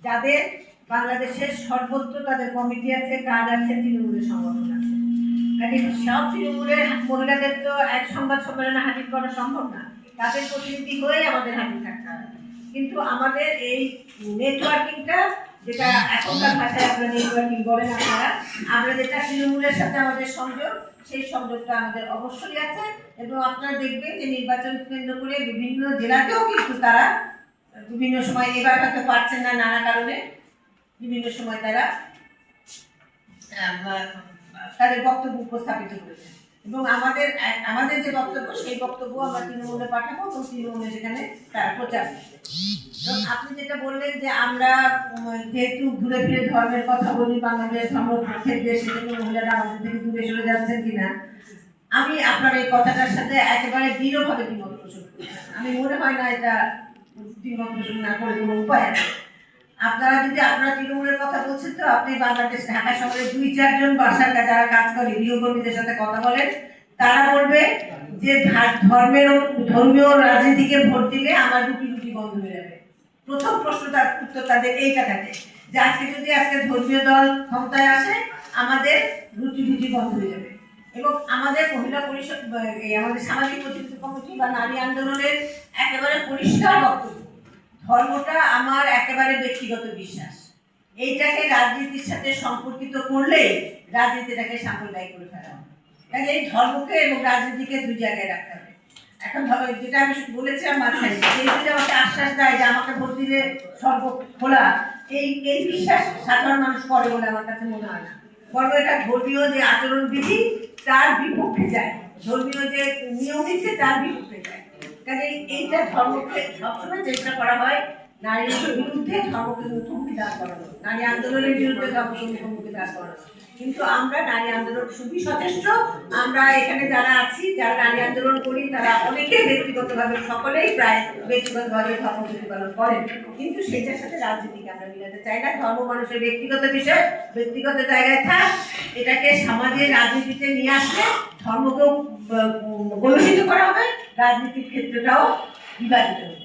যাদের বাংলাদেশের সর্বত্র তাদের কমিটি আছে, কাজ আছে, তৃণমূলের সংগঠন আছে। কাজে সব তৃণমূলের মহিলাদের তো এক সংবাদ সম্মেলনে হাজির করা সম্ভব না, তাদের প্রতিনিধি হয়ে আমাদের হাজির থাকতে হবে। কিন্তু আমাদের এই নেটওয়ার্কিংটা, যেটা এখনকার ভাষায় আপনারা নেটওয়ার্কিং বলেন আপনারা, আমরা যেটা তৃণমূলের সাথে আমাদের সংযোগ, সেই সংযোগটা আমাদের অবশ্যই আছে। এবং আপনারা দেখবেন যে নির্বাচন কেন্দ্র করে বিভিন্ন জেলাতেও কিন্তু তারা বিভিন্ন সময়, এবার হয়তো পারছেন না নানা কারণে, বিভিন্ন সময় তারা তাদের বক্তব্য উপস্থাপিত করেছে। এবং আমাদের যে বক্তব্য, সেই বক্তব্য আমরা তৃণমূলে পাঠাবো এবং তৃণমূলে সেখানে তারা প্রচার করবে। এবং আপনি যেটা বললেন যে আমরা যেহেতু ঘুরে ফিরে ধর্মের কথা বলি, বাংলাদেশ ধর্মক্ষেত্রে দেশ, সেজন্য মহিলারা আমাদের থেকে দূরে সরে যাচ্ছেন কিনা, আমি আপনার এই কথাটার সাথে একেবারে দৃঢ়ভাবে দ্বিমত পোষণ করি। আমি মনে হয় না এটা দ্বিমত পোষণ না করে কোনো উপায় আছে। আপনারা যদি আপনারা তৃণমূলের কথা বলছেন, তো আপনি বাংলাদেশ ঢাকা শহরে 2-4 জন বাসার যারা কাজ করে গৃহকর্মীদের সাথে কথা বলেন, তারা বলবে যে ধর্মীয় রাজনীতিকে ভোট দিলে আমার রুটি বন্ধ হয়ে যাবে। প্রথম প্রশ্নটার উত্তর তাদের এইটা থাকে যে আজকে ধর্মীয় দল ক্ষমতায় আসে, আমাদের রুটি বন্ধ হয়ে যাবে। এবং আমাদের মহিলা পরিষদ, আমাদের সামাজিক প্রতিনিধি কমিটি বা নারী আন্দোলনের একেবারে পরিষ্কার বক্তব্য, ধর্মটা আমার একেবারে ব্যক্তিগত বিশ্বাস। এইটাকে রাজনীতির সাথে সম্পর্কিত করলেই রাজনীতিটাকে সাম্প্রদায়িক করে ফেলা হবে। কাজে এই ধর্মকে এবং রাজনীতিকে দুই জায়গায় রাখতে হবে। এখন যেটা আমি বলেছিলাম মাঝখানে, এই যদি আমাকে আশ্বাস দেয় যে আমাকে ভোট দিলে সর্ব খোলা, এই বিশ্বাস সাধারণ মানুষ করে বলে আমার কাছে মনে হয় না। বরং এটা ধর্মীয় যে আচরণবিধি তার বিপক্ষে যায়, ধর্মীয় যে নিয়ম নীতি তার বিপক্ষে যায়। কাজে এইটা ধর্মকে সবসময় চেষ্টা করা হয় নারীর বিরুদ্ধে ধর্মকে মুখোমুখি দাঁড় করানো, নারী আন্দোলনের বিরুদ্ধে ধর্মকে মুখোমুখি দাঁড় করানো। কিন্তু আমরা নারী আন্দোলন খুবই সচেষ্ট। আমরা এখানে যারা আছি, যারা নারী আন্দোলন করি, তারা অনেকেই ব্যক্তিগতভাবে, সকলেই প্রায় ব্যক্তিগতভাবে ধর্ম প্রতিপালন করেন। কিন্তু সেটার সাথে রাজনীতিকে আমরা মিলাতে চাই না। ধর্ম মানুষের ব্যক্তিগত বিষয়, ব্যক্তিগত জায়গায় থাক, এটাকে সমাজের রাজনীতিতে নিয়ে আসলে ধর্মকেও কলুষিত করা হবে, রাজনীতির ক্ষেত্রটাও বিভাজিত হবে।